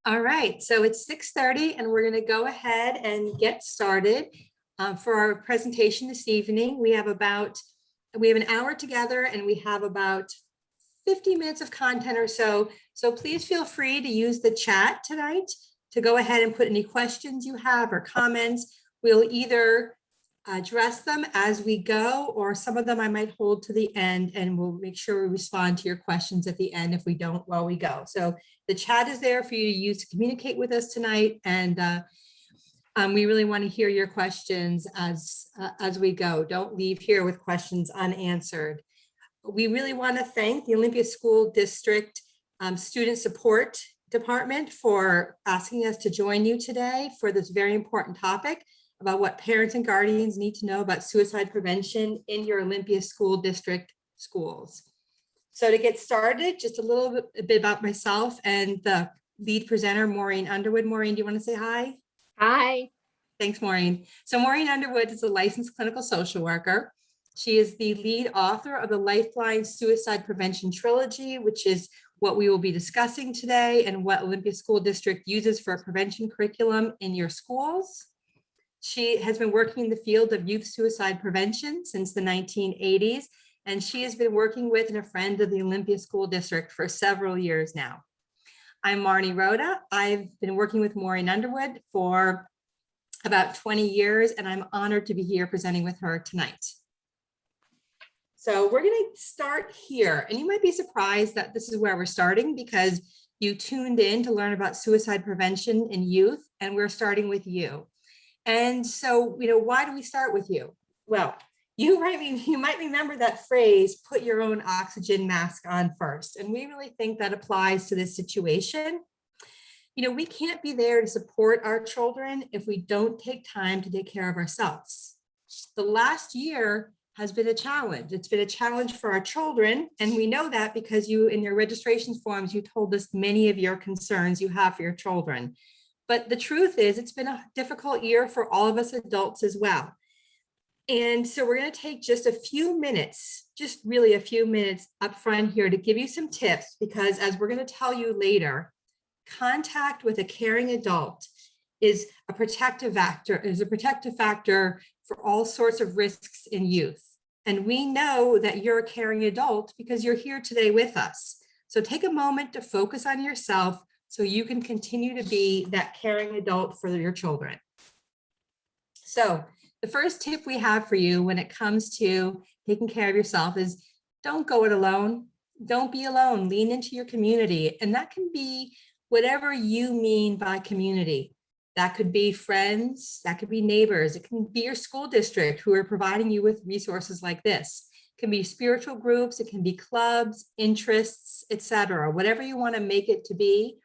All right, so it's 6:30 and we're going to go ahead and get started. For our presentation this evening, we have an hour together and we have about 50 minutes of content or so. So please feel free to use the chat tonight to go ahead and put any questions you have or comments. We'll either address them as we go, or some of them I might hold to the end, and we'll make sure we respond to your questions at the end if we don't while we go. So the chat is there for you to use to communicate with us tonight, and we really want to hear your questions as we go. Don't leave here with questions unanswered. We really want to thank the Olympia School District Student Support Department for asking us to join you today for this very important topic about what parents and guardians need to know about suicide prevention in your Olympia School District schools. So to get started, just a little bit about myself and the lead presenter, Maureen Underwood. Maureen, do you want to say hi? Hi. Thanks, Maureen. So Maureen Underwood is a licensed clinical social worker. She is the lead author of the Lifeline Suicide Prevention Trilogy, which is what we will be discussing today and what Olympia School District uses for a prevention curriculum in your schools. She has been working in the field of youth suicide prevention since the 1980s, and she has been working with and a friend of the Olympia School District for several years now. I'm Marney Rohda. I've been working with Maureen Underwood for about 20 years, and I'm honored to be here presenting with her tonight. So we're going to start here, and you might be surprised that this is where we're starting because you tuned in to learn about suicide prevention in youth, and we're starting with you. And so, why do we start with you? Well, you might remember that phrase, put your own oxygen mask on first. And we really think that applies to this situation. We can't be there to support our children if we don't take time to take care of ourselves. The last year has been a challenge. It's been a challenge for our children. And we know that because you, in your registration forms, you told us many of your concerns you have for your children. But the truth is, it's been a difficult year for all of us adults as well. And so we're going to take just a few minutes, just really a few minutes up front here to give you some tips, because as we're going to tell you later, contact with a caring adult is a protective factor for all sorts of risks in youth. And we know that you're a caring adult because you're here today with us. So take a moment to focus on yourself so you can continue to be that caring adult for your children. So the first tip we have for you when it comes to taking care of yourself is don't go it alone. Don't be alone. Lean into your community. And that can be whatever you mean by community. That could be friends, that could be neighbors, it can be your school district who are providing you with resources like this. It can be spiritual groups, it can be clubs, interests, etc. Whatever you want to make it to be.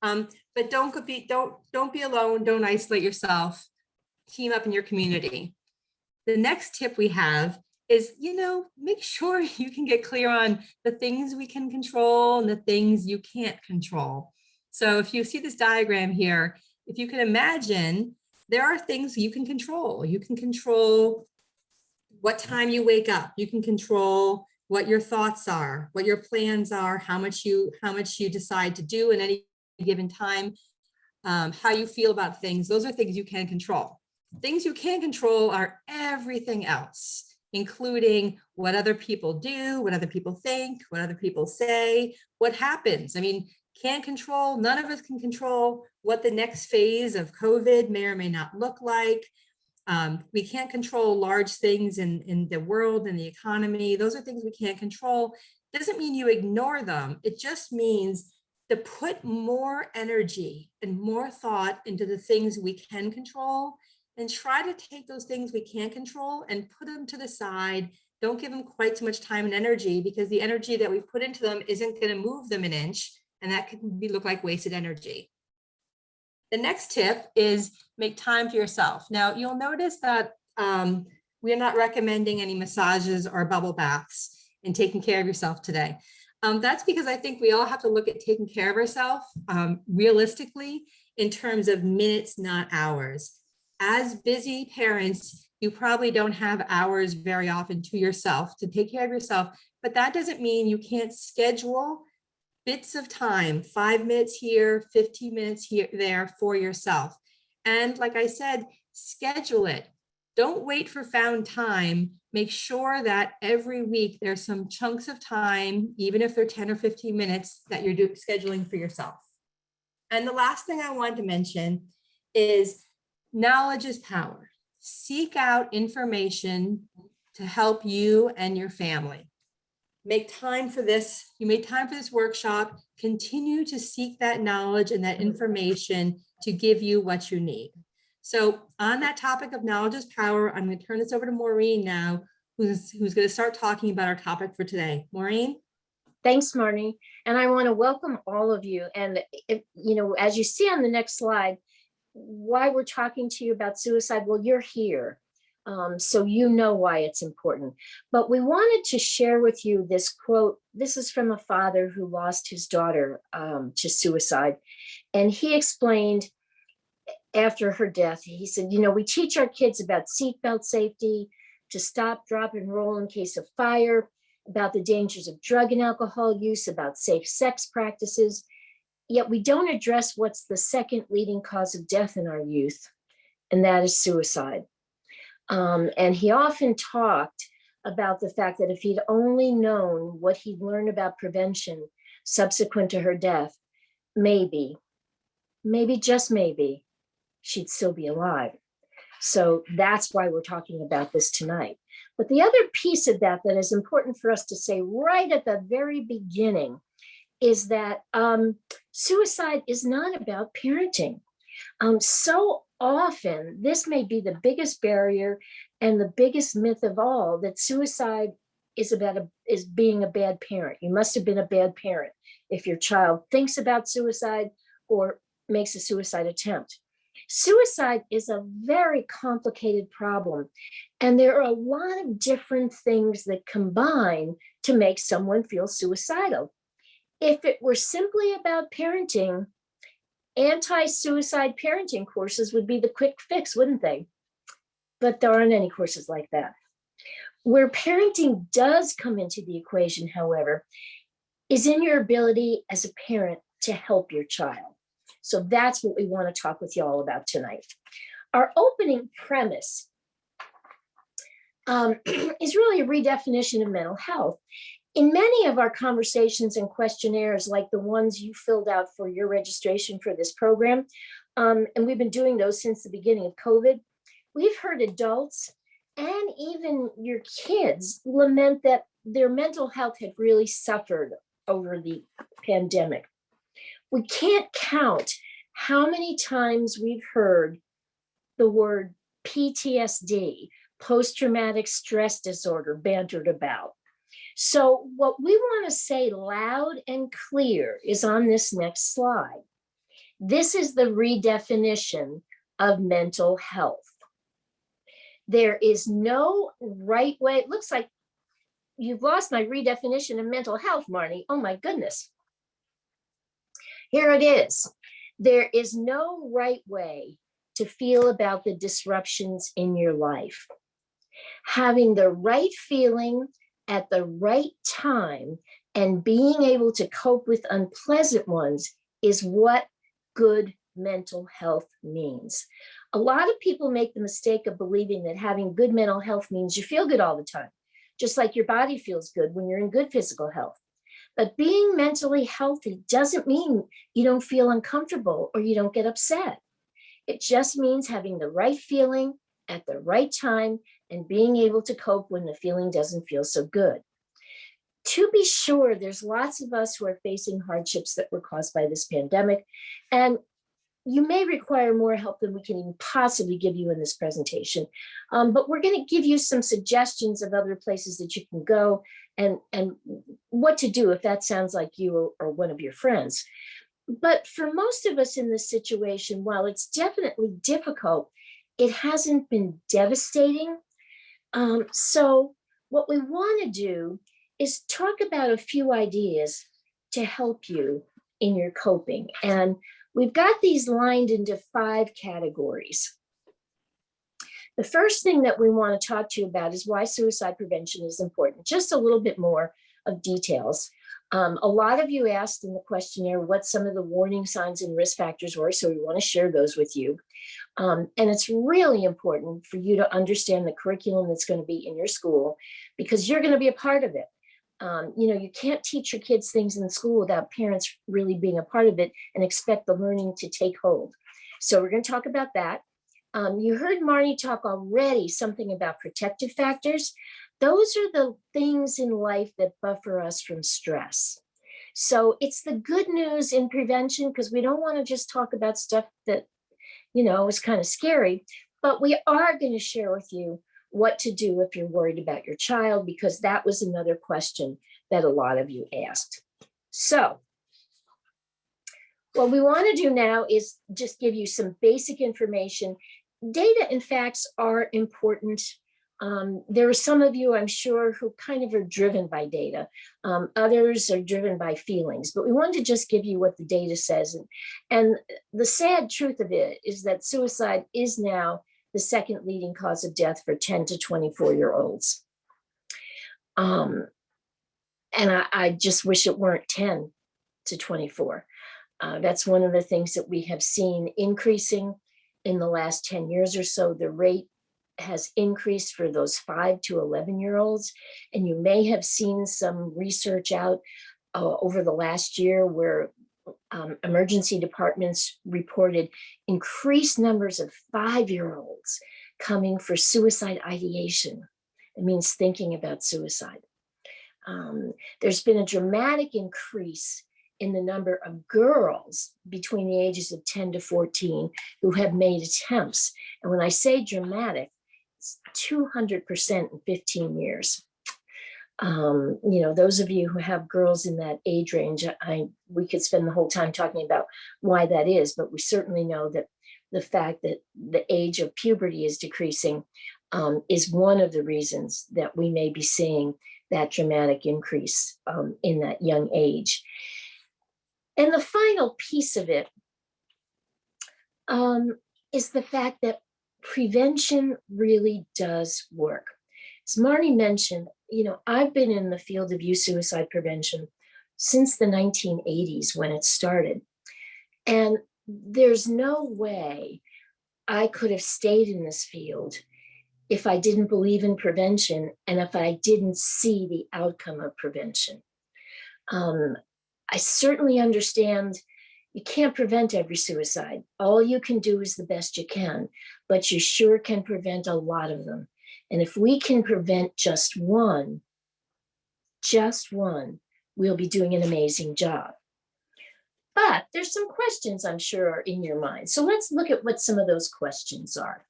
But don't be alone, don't isolate yourself, team up in your community. The next tip we have is, make sure you can get clear on the things we can control and the things you can't control. So if you see this diagram here, if you can imagine, there are things you can control. You can control what time you wake up. You can control what your thoughts are, what your plans are, how much you decide to do in any given time, how you feel about things. Those are things you can control. Things you can't control are everything else, including what other people do, what other people think, what other people say, what happens. None of us can control what the next phase of COVID may or may not look like. We can't control large things in the world and the economy. Those are things we can't control. Doesn't mean you ignore them. It just means to put more energy and more thought into the things we can control and try to take those things we can't control and put them to the side. Don't give them quite so much time and energy because the energy that we put into them isn't going to move them an inch, and that can look like wasted energy. The next tip is make time for yourself. Now, you'll notice that we are not recommending any massages or bubble baths in taking care of yourself today. That's because I think we all have to look at taking care of ourselves realistically in terms of minutes, not hours. As busy parents, you probably don't have hours very often to yourself to take care of yourself, but that doesn't mean you can't schedule bits of time, 5 minutes here, 15 minutes here, there for yourself. And like I said, schedule it. Don't wait for found time. Make sure that every week there's some chunks of time, even if they're 10 or 15 minutes, that you're scheduling for yourself. And the last thing I wanted to mention is knowledge is power. Seek out information to help you and your family. Make time for this. You made time for this workshop. Continue to seek that knowledge and that information to give you what you need. So on that topic of knowledge is power, I'm going to turn this over to Maureen now, who's going to start talking about our topic for today. Maureen? Thanks, Marney. And I want to welcome all of you. And, as you see on the next slide, why we're talking to you about suicide, well, you're here. So you know why it's important. But we wanted to share with you this quote. This is from a father who lost his daughter to suicide. And he explained after her death, he said, we teach our kids about seatbelt safety, to stop, drop, and roll in case of fire, about the dangers of drug and alcohol use, about safe sex practices. Yet we don't address what's the second leading cause of death in our youth, and that is suicide. And he often talked about the fact that if he'd only known what he'd learned about prevention subsequent to her death, maybe, just maybe, she'd still be alive. So that's why we're talking about this tonight. But the other piece of that is important for us to say right at the very beginning is that suicide is not about parenting. So often, this may be the biggest barrier and the biggest myth of all, that suicide is being a bad parent. You must have been a bad parent if your child thinks about suicide or makes a suicide attempt. Suicide is a very complicated problem, and there are a lot of different things that combine to make someone feel suicidal. If it were simply about parenting, anti-suicide parenting courses would be the quick fix, wouldn't they? But there aren't any courses like that. Where parenting does come into the equation, however, is in your ability as a parent to help your child. So that's what we want to talk with you all about tonight. Our opening premise is really a redefinition of mental health. In many of our conversations and questionnaires, like the ones you filled out for your registration for this program, and we've been doing those since the beginning of COVID, we've heard adults and even your kids lament that their mental health had really suffered over the pandemic. We can't count how many times we've heard the word PTSD, post-traumatic stress disorder, bantered about. So what we want to say loud and clear is on this next slide. This is the redefinition of mental health. There is no right way. It looks like you've lost my redefinition of mental health, Marney. Oh my goodness. Here it is. There is no right way to feel about the disruptions in your life. Having the right feeling at the right time and being able to cope with unpleasant ones is what good mental health means. A lot of people make the mistake of believing that having good mental health means you feel good all the time, just like your body feels good when you're in good physical health. But being mentally healthy doesn't mean you don't feel uncomfortable or you don't get upset. It just means having the right feeling at the right time and being able to cope when the feeling doesn't feel so good. To be sure, there's lots of us who are facing hardships that were caused by this pandemic, and you may require more help than we can even possibly give you in this presentation. But we're going to give you some suggestions of other places that you can go and what to do if that sounds like you or one of your friends. But for most of us in this situation, while it's definitely difficult, it hasn't been devastating. So what we want to do is talk about a few ideas to help you in your coping. And we've got these lined into 5 categories. The first thing that we want to talk to you about is why suicide prevention is important. Just a little bit more of details. A lot of you asked in the questionnaire what some of the warning signs and risk factors were, so we want to share those with you. And it's really important for you to understand the curriculum that's going to be in your school, because you're going to be a part of it. You can't teach your kids things in school without parents really being a part of it and expect the learning to take hold. So we're going to talk about that. You heard Marney talk already something about protective factors. Those are the things in life that buffer us from stress. So it's the good news in prevention, because we don't want to just talk about stuff that, is kind of scary, but we are going to share with you what to do if you're worried about your child, because that was another question that a lot of you asked. So what we want to do now is just give you some basic information. Data and facts are important. There are some of you, I'm sure, who kind of are driven by data. Others are driven by feelings, but we wanted to just give you what the data says. And the sad truth of it is that suicide is now the second leading cause of death for 10 to 24-year-olds. And I just wish it weren't 10 to 24. That's one of the things that we have seen increasing in the last 10 years or so. The rate has increased for those 5 to 11-year-olds. And you may have seen some research out over the last year where emergency departments reported increased numbers of 5-year-olds coming for suicide ideation. It means thinking about suicide. There's been a dramatic increase in the number of girls between the ages of 10 to 14 who have made attempts. And when I say dramatic, it's 200% in 15 years. Those of you who have girls in that age range, we could spend the whole time talking about why that is, but we certainly know that the fact that the age of puberty is decreasing is one of the reasons that we may be seeing that dramatic increase in that young age. And the final piece of it is the fact that prevention really does work. As Marney mentioned, I've been in the field of youth suicide prevention since the 1980s when it started. And there's no way I could have stayed in this field if I didn't believe in prevention and if I didn't see the outcome of prevention. I certainly understand you can't prevent every suicide. All you can do is the best you can, but you sure can prevent a lot of them. And if we can prevent just one, we'll be doing an amazing job. But there's some questions I'm sure are in your mind. So let's look at what some of those questions are.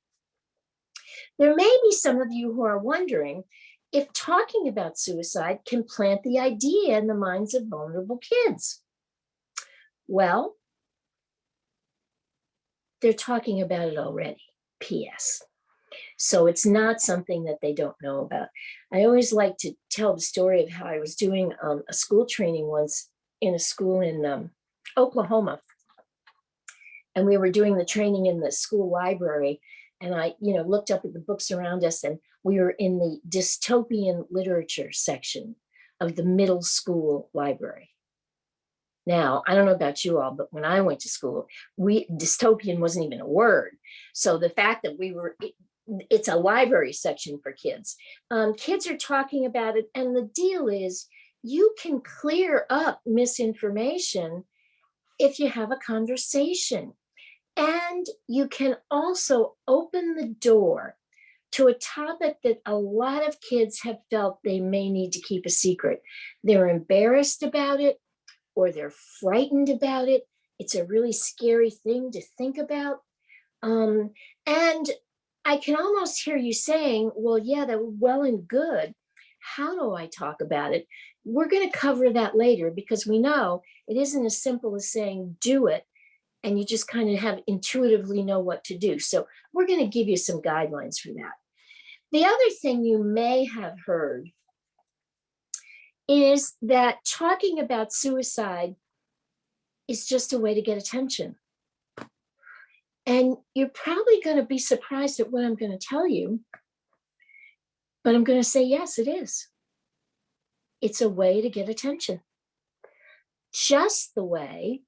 There may be some of you who are wondering if talking about suicide can plant the idea in the minds of vulnerable kids. Well, they're talking about it already, P.S. So it's not something that they don't know about. I always like to tell the story of how I was doing a school training once in a school in Oklahoma. And we were doing the training in the school library. And I, looked up at the books around us, and we were in the dystopian literature section of the middle school library. Now, I don't know about you all, but when I went to school, dystopian wasn't even a word. So the fact that it's a library section for kids. Kids are talking about it. And the deal is you can clear up misinformation if you have a conversation. And you can also open the door to a topic that a lot of kids have felt they may need to keep a secret. They're embarrassed about it, or they're frightened about it. It's a really scary thing to think about. And I can almost hear you saying, well, yeah, that was well and good. How do I talk about it? We're going to cover that later, because we know it isn't as simple as saying, do it, and you just kind of intuitively know what to do. So we're going to give you some guidelines for that. The other thing you may have heard is that talking about suicide is just a way to get attention. And you're probably going to be surprised at what I'm going to tell you, but I'm going to say, yes, it is. It's a way to get attention. just the way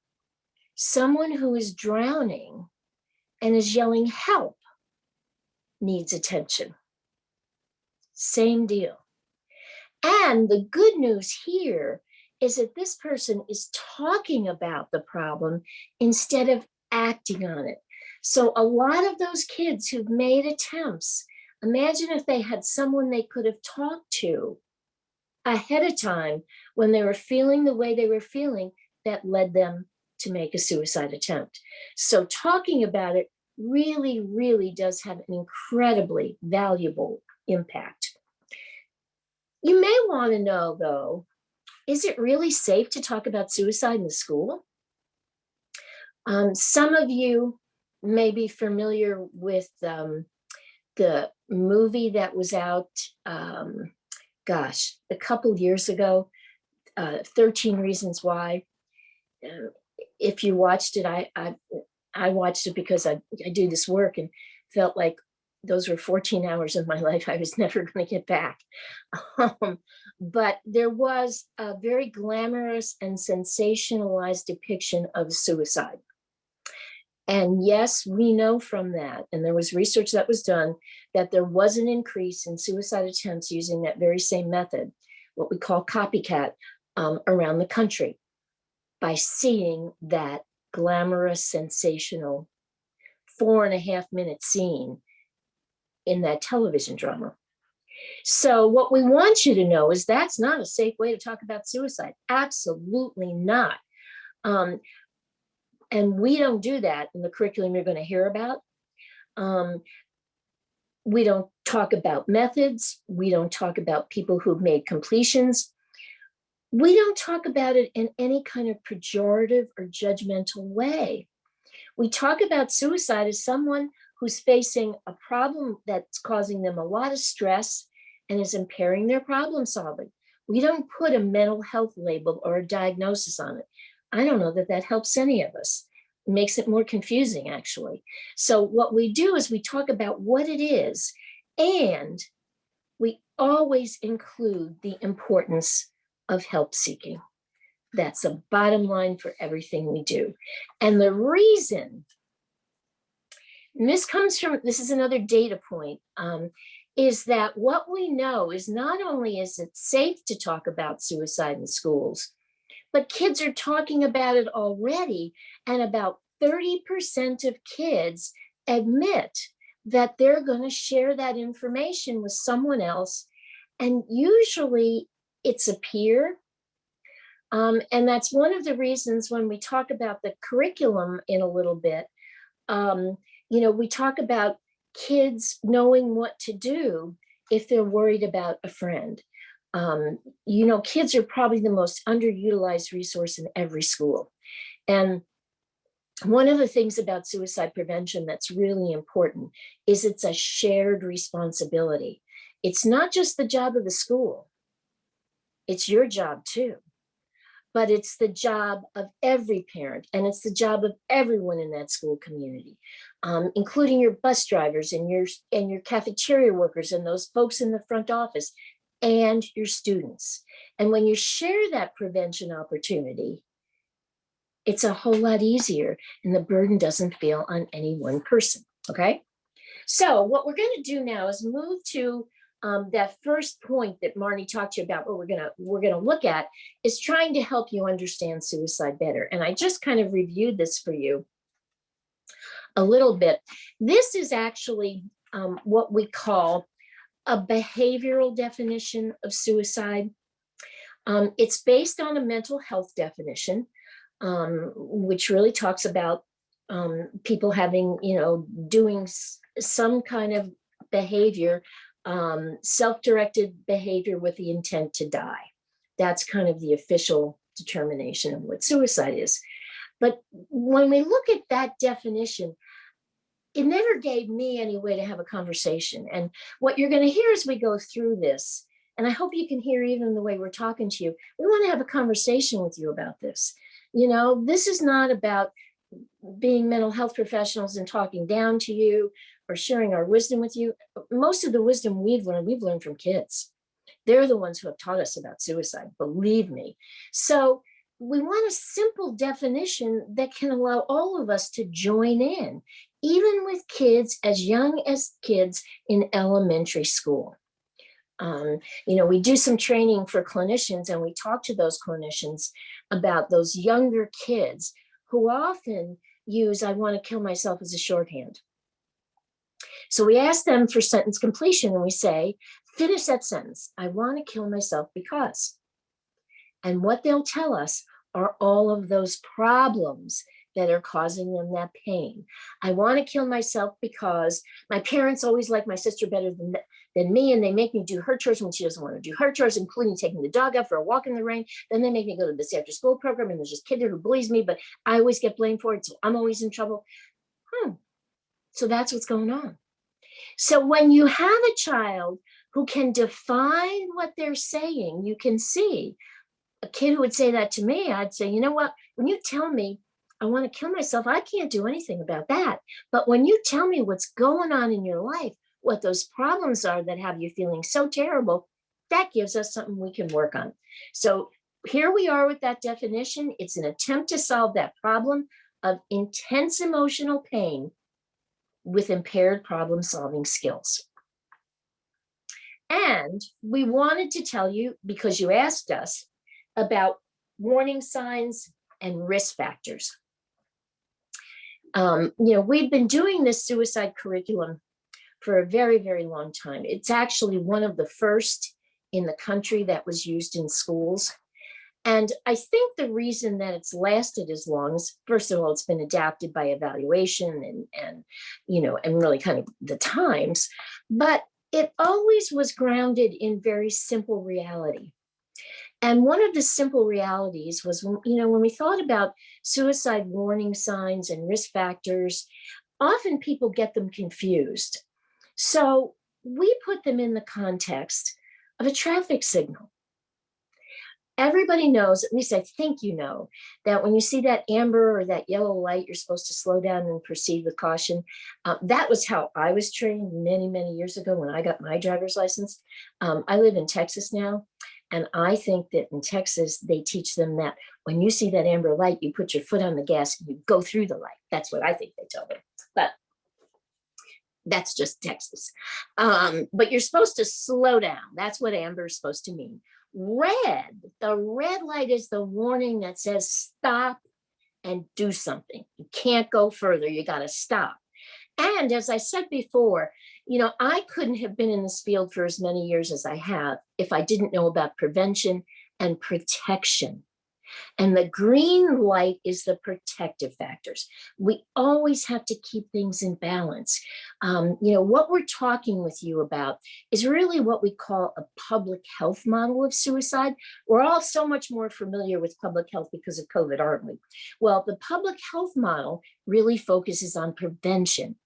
someone who is drowning and is yelling help needs attention. Same deal. And the good news here is that this person is talking about the problem instead of acting on it. So a lot of those kids who've made attempts, imagine if they had someone they could have talked to ahead of time when they were feeling the way they were feeling that led them to make a suicide attempt. So talking about it really, really does have an incredibly valuable impact. You may want to know, though, is it really safe to talk about suicide in the school? Some of you may be familiar with the movie that was out, a couple years ago, 13 Reasons Why. If you watched it, I watched it because I do this work and felt like those were 14 hours of my life I was never going to get back. But there was a very glamorous and sensationalized depiction of suicide. And yes, we know from that, and there was research that was done, that there was an increase in suicide attempts using that very same method, what we call copycat, around the country, by seeing that glamorous, sensational 4.5-minute scene in that television drama. So what we want you to know is that's not a safe way to talk about suicide. Absolutely not. And we don't do that in the curriculum you're going to hear about. We don't talk about methods. We don't talk about people who've made completions. We don't talk about it in any kind of pejorative or judgmental way. We talk about suicide as someone who's facing a problem that's causing them a lot of stress and is impairing their problem solving. We don't put a mental health label or a diagnosis on it. I don't know that that helps any of us. It makes it more confusing, actually. So what we do is we talk about what it is, and we always include the importance of help seeking. That's a bottom line for everything we do. And the reason, and this comes from, this is another data point, is that what we know is not only is it safe to talk about suicide in schools, but kids are talking about it already, and about 30% of kids admit that they're going to share that information with someone else, and usually it's a peer. And that's one of the reasons when we talk about the curriculum in a little bit, we talk about kids knowing what to do if they're worried about a friend. Kids are probably the most underutilized resource in every school. And one of the things about suicide prevention that's really important is it's a shared responsibility. It's not just the job of the school. It's your job too. But it's the job of every parent, and it's the job of everyone in that school community, including your bus drivers and your cafeteria workers and those folks in the front office and your students. And when you share that prevention opportunity, it's a whole lot easier, and the burden doesn't feel on any one person, okay? So what we're going to do now is move to that first point that Marney talked to you about, what we're gonna look at is trying to help you understand suicide better. And I just kind of reviewed this for you a little bit. This is actually what we call a behavioral definition of suicide. It's based on a mental health definition, which really talks about people having, doing some kind of behavior, self-directed behavior with the intent to die. That's kind of the official determination of what suicide is. But when we look at that definition, it never gave me any way to have a conversation. And what you're going to hear as we go through this, and I hope you can hear even the way we're talking to you, we want to have a conversation with you about this. This is not about being mental health professionals and talking down to you or sharing our wisdom with you. Most of the wisdom we've learned from kids. They're the ones who have taught us about suicide, believe me. So we want a simple definition that can allow all of us to join in, even with kids as young as kids in elementary school. We do some training for clinicians, and we talk to those clinicians about those younger kids who often use "I want to kill myself" as a shorthand. So we ask them for sentence completion, and we say, finish that sentence. "I want to kill myself because." And what they'll tell us are all of those problems that are causing them that pain. "I want to kill myself because my parents always like my sister better than me, and they make me do her chores when she doesn't want to do her chores, including taking the dog out for a walk in the rain. Then they make me go to this after school program, and there's this kid there who bullies me, but I always get blamed for it, so I'm always in trouble." So that's what's going on. So when you have a child who can define what they're saying, you can see a kid who would say that to me, I'd say, you know what, when you tell me I want to kill myself, I can't do anything about that. But when you tell me what's going on in your life, what those problems are that have you feeling so terrible, that gives us something we can work on. So here we are with that definition. It's an attempt to solve that problem of intense emotional pain with impaired problem-solving skills. And we wanted to tell you, because you asked us, about warning signs and risk factors. We've been doing this suicide curriculum for a very, very long time. It's actually one of the first in the country that was used in schools. And I think the reason that it's lasted as long is, first of all, it's been adapted by evaluation and really kind of the times, but it always was grounded in very simple reality. And one of the simple realities was, when we thought about suicide warning signs and risk factors, often people get them confused. So we put them in the context of a traffic signal. Everybody knows, at least I think you know, that when you see that amber or that yellow light, you're supposed to slow down and proceed with caution. That was how I was trained many, many years ago when I got my driver's license. I live in Texas now, and I think that in Texas, they teach them that when you see that amber light, you put your foot on the gas and you go through the light. That's what I think they tell them. But that's just Texas. But you're supposed to slow down. That's what amber is supposed to mean. Red, the red light is the warning that says stop and do something. You can't go further. You got to stop. And as I said before, I couldn't have been in this field for as many years as I have if I didn't know about prevention and protection. And the green light is the protective factors. We always have to keep things in balance. What we're talking with you about is really what we call a public health model of suicide. We're all so much more familiar with public health because of COVID, aren't we? Well, the public health model really focuses on prevention.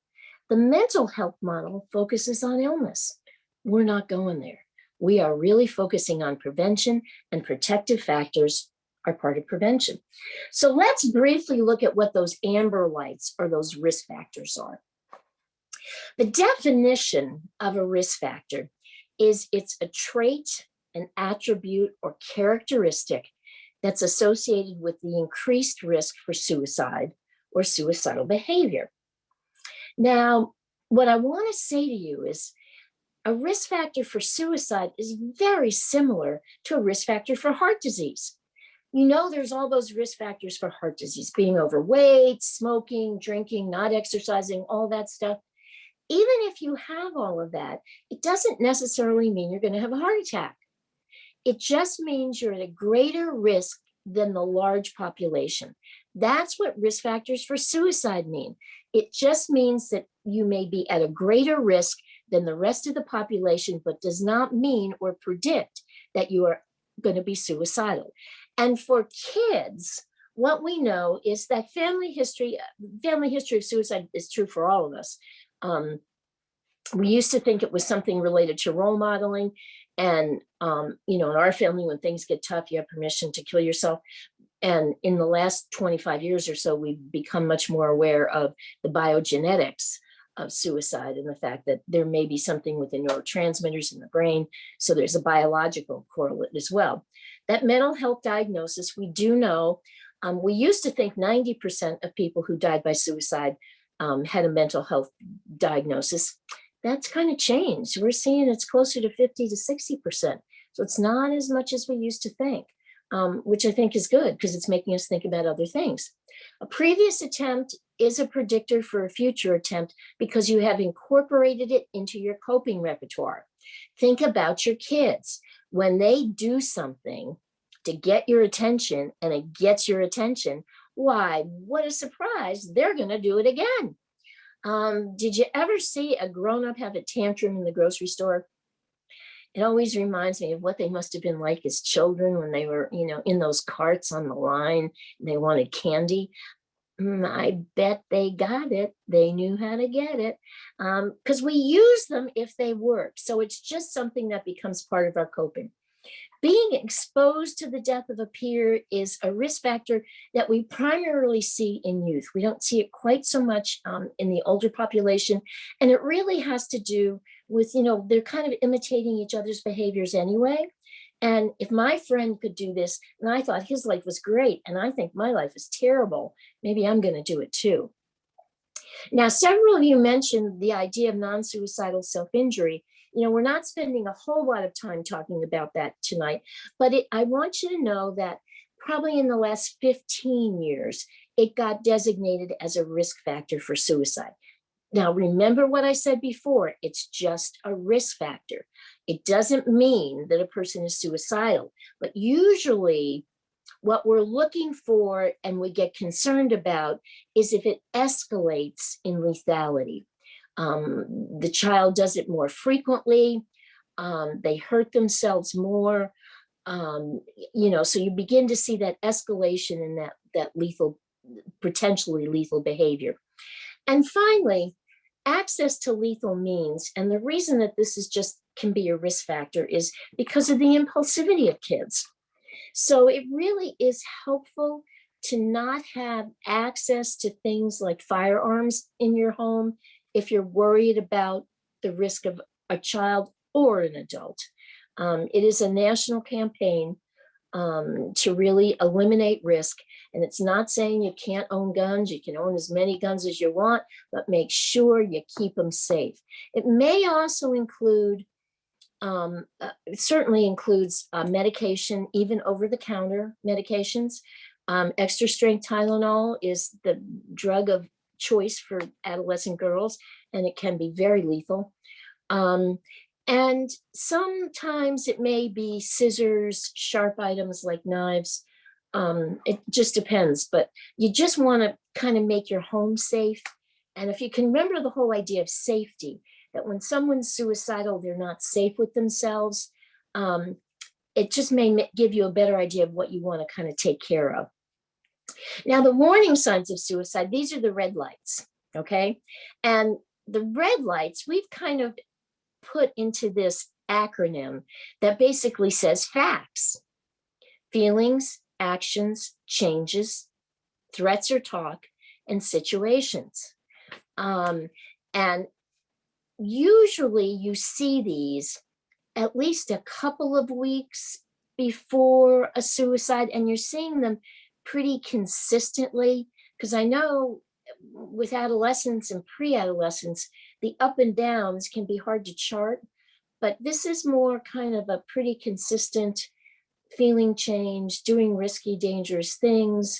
The mental health model focuses on illness. We're not going there. We are really focusing on prevention, and protective factors are part of prevention. So let's briefly look at what those amber lights or those risk factors are. The definition of a risk factor is it's a trait, an attribute, or characteristic that's associated with the increased risk for suicide or suicidal behavior. Now, what I want to say to you is a risk factor for suicide is very similar to a risk factor for heart disease. There's all those risk factors for heart disease: being overweight, smoking, drinking, not exercising, all that stuff. Even if you have all of that, it doesn't necessarily mean you're going to have a heart attack. It just means you're at a greater risk than the large population. That's what risk factors for suicide mean. It just means that you may be at a greater risk than the rest of the population, but does not mean or predict that you are going to be suicidal. And for kids, what we know is that family history of suicide is true for all of us. We used to think it was something related to role modeling. And, in our family, when things get tough, you have permission to kill yourself. And in the last 25 years or so, we've become much more aware of the biogenetics of suicide and the fact that there may be something with the neurotransmitters in the brain. So there's a biological correlate as well. That mental health diagnosis, we do know, we used to think 90% of people who died by suicide had a mental health diagnosis. That's kind of changed. We're seeing it's closer to 50 to 60%. So it's not as much as we used to think, which I think is good because it's making us think about other things. A previous attempt is a predictor for a future attempt because you have incorporated it into your coping repertoire. Think about your kids. When they do something to get your attention and it gets your attention, why, what a surprise, they're going to do it again. Did you ever see a grown-up have a tantrum in the grocery store? It always reminds me of what they must have been like as children when they were, in those carts on the line and they wanted candy. I bet they got it. They knew how to get it because we use them if they work. So it's just something that becomes part of our coping. Being exposed to the death of a peer is a risk factor that we primarily see in youth. We don't see it quite so much in the older population. And it really has to do with, they're kind of imitating each other's behaviors anyway. And if my friend could do this, and I thought his life was great, and I think my life is terrible, maybe I'm going to do it too. Now, several of you mentioned the idea of non-suicidal self-injury. We're not spending a whole lot of time talking about that tonight, but I want you to know that probably in the last 15 years, it got designated as a risk factor for suicide. Now, remember what I said before, it's just a risk factor. It doesn't mean that a person is suicidal, but usually what we're looking for and we get concerned about is if it escalates in lethality. The child does it more frequently, they hurt themselves more, so you begin to see that escalation in that lethal, potentially lethal behavior. And finally, access to lethal means, and the reason that this is just can be a risk factor is because of the impulsivity of kids. So it really is helpful to not have access to things like firearms in your home if you're worried about the risk of a child or an adult. It is a national campaign to really eliminate risk. And it's not saying you can't own guns. You can own as many guns as you want, but make sure you keep them safe. It may also include, it certainly includes medication, even over-the-counter medications. Extra strength Tylenol is the drug of choice for adolescent girls, and it can be very lethal. And sometimes it may be scissors, sharp items like knives. It just depends, but you just want to kind of make your home safe. And if you can remember the whole idea of safety, that when someone's suicidal, they're not safe with themselves, it just may give you a better idea of what you want to kind of take care of. Now, the warning signs of suicide, these are the red lights, okay? And the red lights, we've kind of put into this acronym that basically says facts: feelings, actions, changes, threats or talk, and situations. And usually you see these at least a couple of weeks before a suicide, and you're seeing them pretty consistently, because I know with adolescents and pre-adolescents, the up and downs can be hard to chart, but this is more kind of a pretty consistent feeling change, doing risky, dangerous things,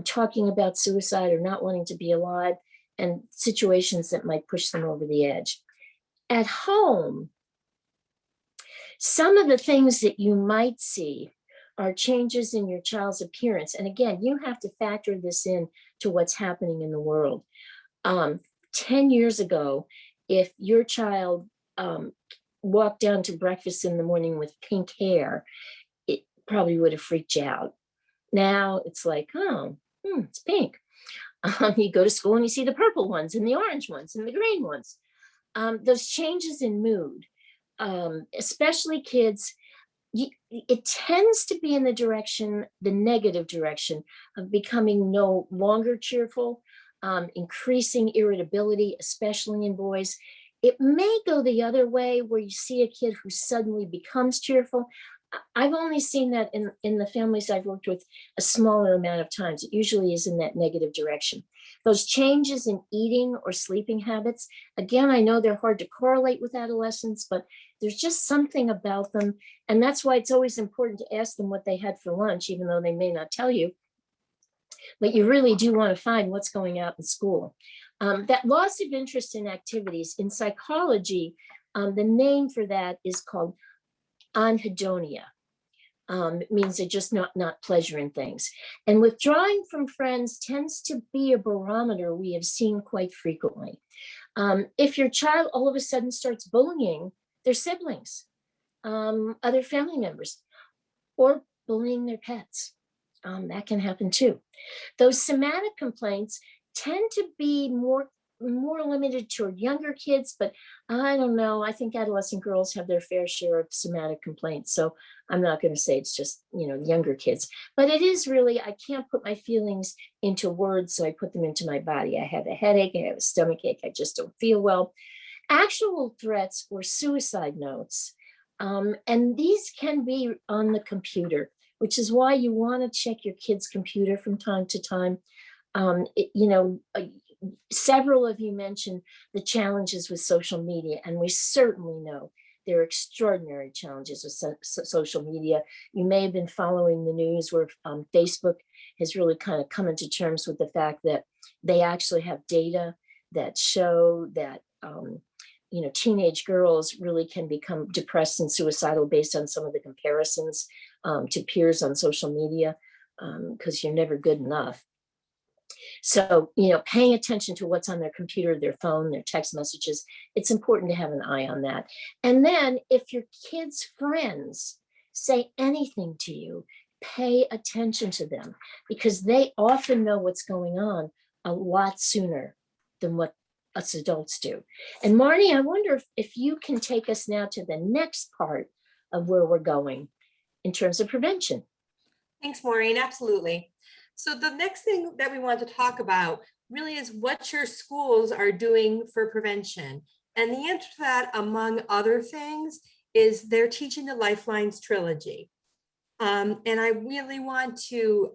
talking about suicide or not wanting to be alive, and situations that might push them over the edge. At home, some of the things that you might see are changes in your child's appearance. And again, you have to factor this in to what's happening in the world. 10 years ago, if your child walked down to breakfast in the morning with pink hair, it probably would have freaked you out. Now it's like, oh, it's pink. You go to school and you see the purple ones and the orange ones and the green ones. Those changes in mood, especially kids, it tends to be in the negative direction of becoming no longer cheerful, increasing irritability, especially in boys. It may go the other way where you see a kid who suddenly becomes cheerful. I've only seen that in the families I've worked with a smaller amount of times. It usually is in that negative direction. Those changes in eating or sleeping habits, again, I know they're hard to correlate with adolescents, but there's just something about them. And that's why it's always important to ask them what they had for lunch, even though they may not tell you. But you really do want to find what's going out in school. That loss of interest in activities, in psychology, the name for that is called anhedonia. It means they're just not pleasuring things. And withdrawing from friends tends to be a barometer we have seen quite frequently. If your child all of a sudden starts bullying their siblings, other family members, or bullying their pets, that can happen too. Those somatic complaints tend to be more limited toward younger kids, but I don't know. I think adolescent girls have their fair share of somatic complaints. So I'm not going to say it's just, younger kids, but it is really, I can't put my feelings into words. So I put them into my body. I have a headache, I have a stomach ache, I just don't feel well. Actual threats or suicide notes. And these can be on the computer, which is why you want to check your kid's computer from time to time. Several of you mentioned the challenges with social media, and we certainly know there are extraordinary challenges with social media. You may have been following the news where Facebook has really kind of come into terms with the fact that they actually have data that show that teenage girls really can become depressed and suicidal based on some of the comparisons to peers on social media, because you're never good enough. So, paying attention to what's on their computer, their phone, their text messages, it's important to have an eye on that. And then if your kids' friends say anything to you, pay attention to them, because they often know what's going on a lot sooner than what us adults do. And Marney, I wonder if you can take us now to the next part of where we're going in terms of prevention. Thanks, Maureen. Absolutely. So the next thing that we want to talk about really is what your schools are doing for prevention. And the answer to that, among other things, is they're teaching the Lifelines trilogy. And I really want to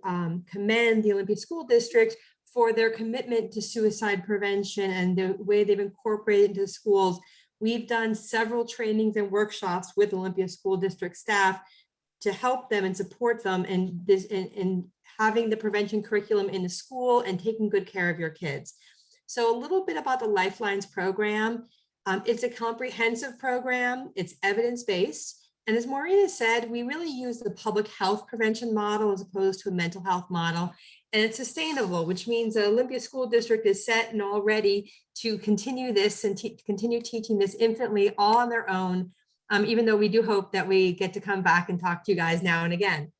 commend the Olympia School District for their commitment to suicide prevention and the way they've incorporated into the schools. We've done several trainings and workshops with Olympia School District staff to help them and support them in this, in having the prevention curriculum in the school and taking good care of your kids. So a little bit about the Lifelines program. It's a comprehensive program. It's evidence-based. And as Maureen has said, we really use the public health prevention model as opposed to a mental health model. And it's sustainable, which means the Olympia School District is set and all ready to continue this and continue teaching this infantly all on their own, even though we do hope that we get to come back and talk to you guys now and again.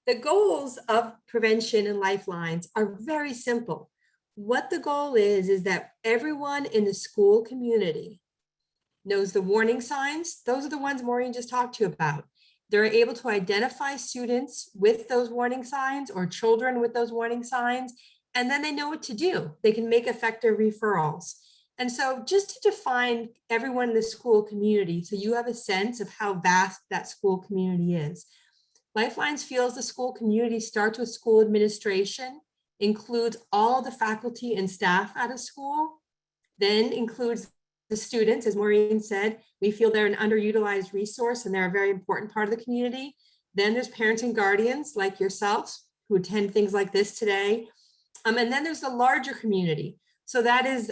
The goals of prevention and Lifelines are very simple. What the goal is that everyone in the school community knows the warning signs. Those are the ones Maureen just talked to you about. They're able to identify students with those warning signs or children with those warning signs, and then they know what to do. They can make effective referrals. And so just to define everyone in the school community, so you have a sense of how vast that school community is. Lifelines feels the school community starts with school administration, includes all the faculty and staff at a school, then includes the students. As Maureen said, we feel they're an underutilized resource and they're a very important part of the community. Then there's parents and guardians like yourselves who attend things like this today. And then there's the larger community. So that is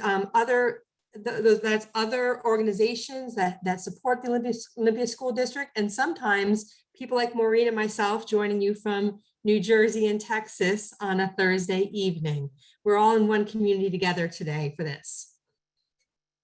that's other organizations that support the Olympia School District, and sometimes people like Maureen and myself joining you from New Jersey and Texas on a Thursday evening. We're all in one community together today for this.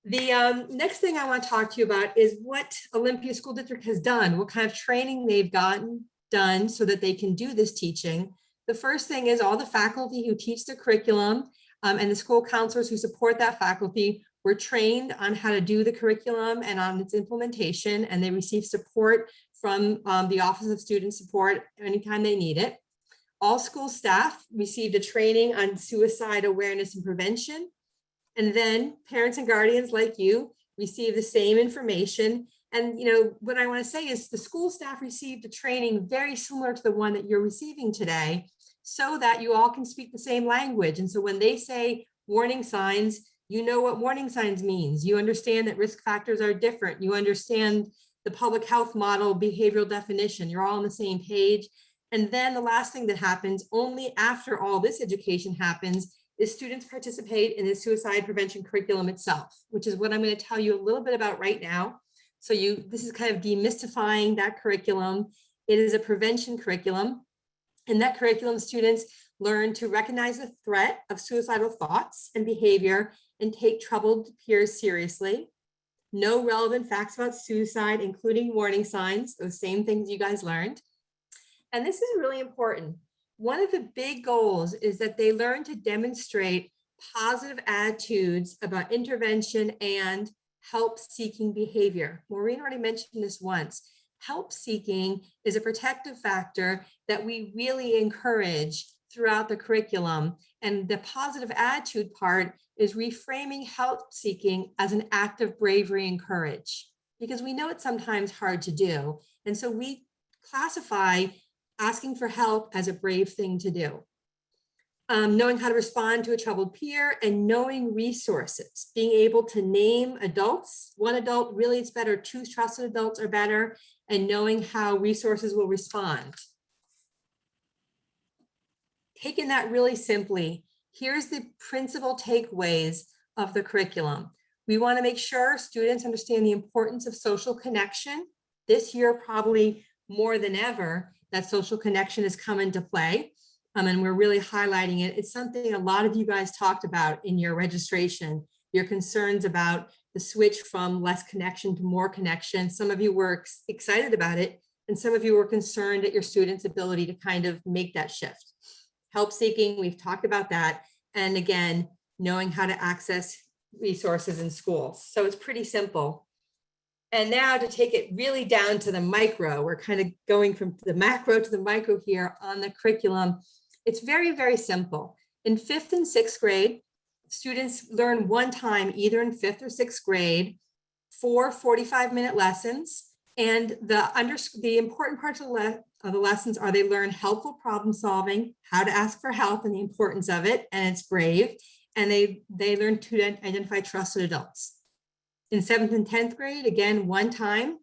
The next thing I want to talk to you about is what Olympia School District has done, what kind of training they've done so that they can do this teaching. The first thing is all the faculty who teach the curriculum and the school counselors who support that faculty were trained on how to do the curriculum and on its implementation, and they receive support from the Office of Student Support anytime they need it. All school staff received a training on suicide awareness and prevention. And then parents and guardians like you receive the same information And, you know, what I want to say is the school staff received a training very similar to the one that you're receiving today, so that you all can speak the same language. And so when they say warning signs, you know what warning signs means. You understand that risk factors are different. You understand the public health model behavioral definition. You're all on the same page. And then the last thing that happens only after all this education happens is students participate in the suicide prevention curriculum itself, which is what I'm going to tell you a little bit about right now. So this is kind of demystifying that curriculum. It is a prevention curriculum. In that curriculum, students learn to recognize the threat of suicidal thoughts and behavior and take troubled peers seriously. Know relevant facts about suicide, including warning signs, those same things you guys learned. And this is really important. One of the big goals is that they learn to demonstrate positive attitudes about intervention and help-seeking behavior. Maureen already mentioned this once. Help-seeking is a protective factor that we really encourage throughout the curriculum. And the positive attitude part is reframing help-seeking as an act of bravery and courage, because we know it's sometimes hard to do. And so we classify asking for help as a brave thing to do. Knowing how to respond to a troubled peer and knowing resources, being able to name adults. One adult, really it's better, two trusted adults are better, and knowing how resources will respond. Taking that really simply, here's the principal takeaways of the curriculum. We want to make sure students understand the importance of social connection. This year, probably more than ever, that social connection has come into play. And we're really highlighting it. It's something a lot of you guys talked about in your registration, your concerns about the switch from less connection to more connection. Some of you were excited about it, and some of you were concerned at your students' ability to kind of make that shift. Help seeking, we've talked about that. And again, knowing how to access resources in schools. So it's pretty simple. And now to take it really down to the micro, we're kind of going from the macro to the micro here on the curriculum. It's very, very simple. In 5th and 6th grade, students learn one time, either in 5th or 6th grade, 4 45-minute lessons. And the important parts of the lessons are they learn helpful problem solving, how to ask for help and the importance of it, and it's brave. And they learn to identify trusted adults. In 7th and 10th grade, again, one time,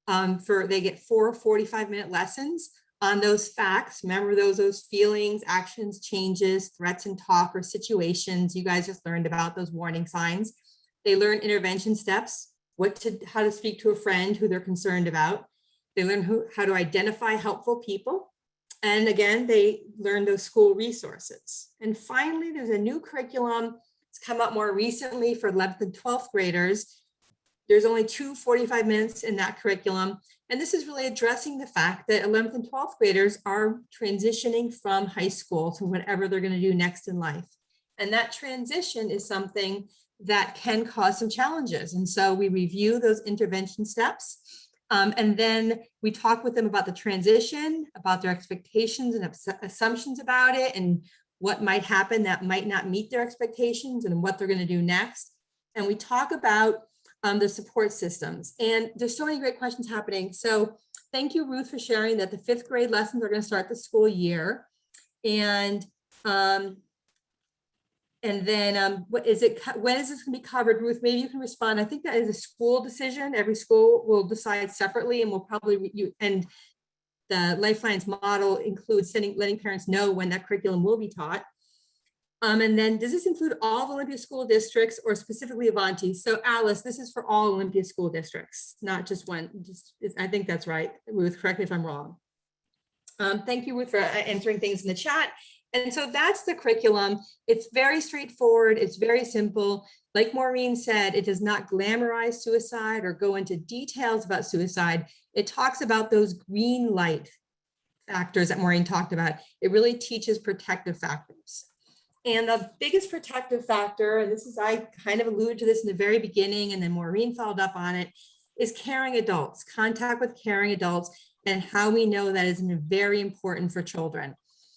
they get 4 45-minute lessons on those facts. Remember those feelings, actions, changes, threats and talk or situations. You guys just learned about those warning signs. They learn intervention steps, how to speak to a friend who they're concerned about. They learn how to identify helpful people. And again, they learn those school resources. And finally, there's a new curriculum. It's come up more recently for 11th and 12th graders. There's only 2 45 minutes in that curriculum. And this is really addressing the fact that 11th and 12th graders are transitioning from high school to whatever they're going to do next in life. And that transition is something that can cause some challenges. And so we review those intervention steps. And then we talk with them about the transition, about their expectations and assumptions about it, and what might happen that might not meet their expectations and what they're going to do next. And we talk about the support systems. And there's so many great questions happening. So thank you, Ruth, for sharing that the 5th grade lessons are going to start the school year. And then when is this going to be covered? Ruth, maybe you can respond. I think that is a school decision. Every school will decide separately, and we'll probably, and the Lifelines model includes letting parents know when that curriculum will be taught. And then does this include all of Olympia school districts or specifically Avanti? So Alice, this is for all Olympia school districts, not just one. I think that's right. Ruth, correct me if I'm wrong. Thank you, Ruth, for answering things in the chat. And so that's the curriculum. It's very straightforward. It's very simple. Like Maureen said, it does not glamorize suicide or go into details about suicide. It talks about those green light factors that Maureen talked about. It really teaches protective factors. And the biggest protective factor, and I kind of alluded to this in the very beginning, and then Maureen followed up on it, is caring adults, contact with caring adults, and how we know that is very important for children.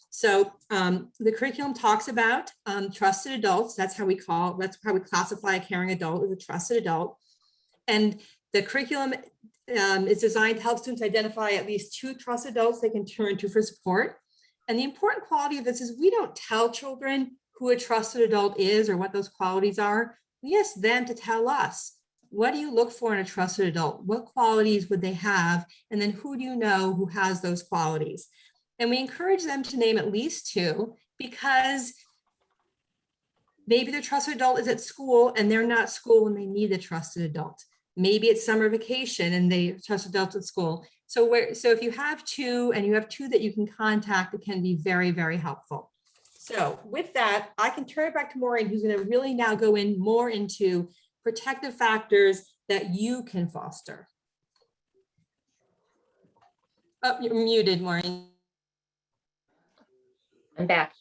So the curriculum talks about trusted adults. That's how we classify a caring adult as a trusted adult. And the curriculum It's designed to help students identify at least 2 trusted adults they can turn to for support. And the important quality of this is we don't tell children who a trusted adult is or what those qualities are. We ask them to tell us, what do you look for in a trusted adult? What qualities would they have? And then who do you know who has those qualities? And we encourage them to name at least 2, because maybe the trusted adult is at school and they're not at school when they need the trusted adult. Maybe it's summer vacation and they trust adults at school. So if you have 2 and you have 2 that you can contact, it can be very, very helpful. So with that, I can turn it back to Maureen, who's going to really now go in more into protective factors that you can foster. Oh, you're muted, Maureen. I'm back.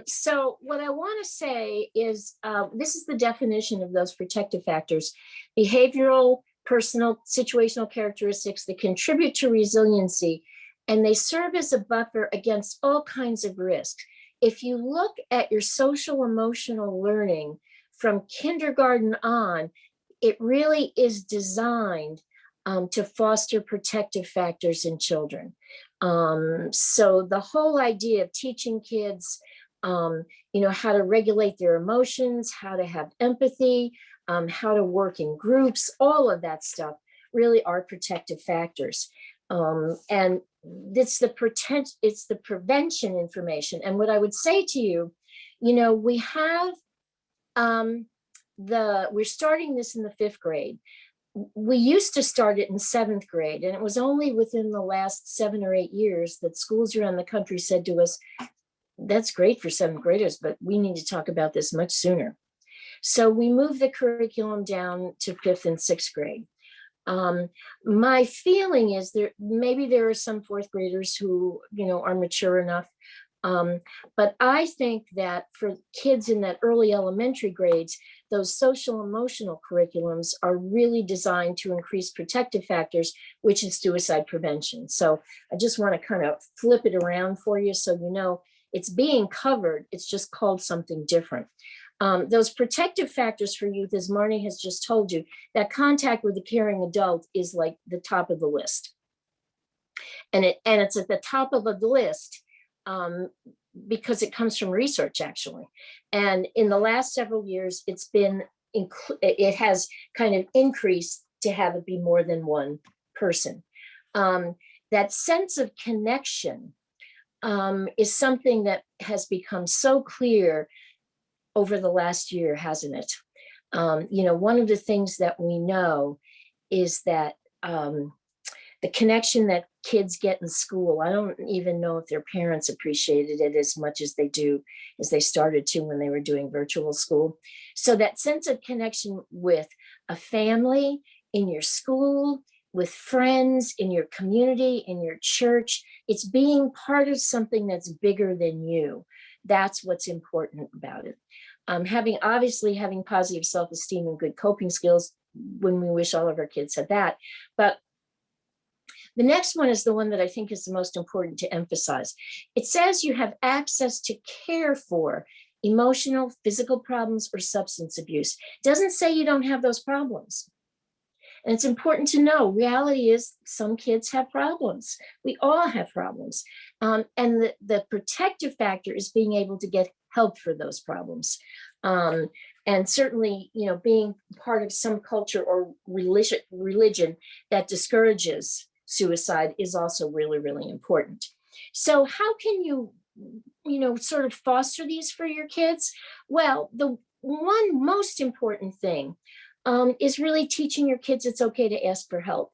So what I want to say is this is the definition of those protective factors: behavioral, personal, situational characteristics that contribute to resiliency, and they serve as a buffer against all kinds of risks. If you look at your social emotional learning from kindergarten on, it really is designed to foster protective factors in children. So the whole idea of teaching kids, how to regulate their emotions, how to have empathy, how to work in groups, all of that stuff really are protective factors. And it's the prevention information. And what I would say to you, we have we're starting this in the 5th grade. We used to start it in 7th grade, and it was only within the last 7 or 8 years that schools around the country said to us, that's great for 7th graders, but we need to talk about this much sooner. So we moved the curriculum down to 5th and 6th grade. My feeling is maybe there are some 4th graders who, are mature enough. But I think that for kids in that early elementary grades, those social emotional curriculums are really designed to increase protective factors, which is suicide prevention. So I just want to kind of flip it around for you so it's being covered. It's just called something different. Those protective factors for youth, as Marney has just told you, that contact with a caring adult is like the top of the list. And it's at the top of the list because it comes from research, actually. And in the last several years, it has kind of increased to have it be more than one person. That sense of connection is something that has become so clear over the last year, hasn't it? One of the things that we know is that the connection that kids get in school, I don't even know if their parents appreciated it as much as they started to when they were doing virtual school. So that sense of connection with a family, in your school, with friends, in your community, in your church, it's being part of something that's bigger than you. That's what's important about it. Having positive self-esteem and good coping skills, when we wish all of our kids had that. But the next one is the one that I think is the most important to emphasize. It says you have access to care for emotional, physical problems, or substance abuse. It doesn't say you don't have those problems. And it's important to know, reality is some kids have problems. We all have problems. And the protective factor is being able to get help for those problems. And certainly, being part of some culture or religion that discourages suicide is also really, really important. So how can you, sort of foster these for your kids? Well, the one most important thing is really teaching your kids it's okay to ask for help.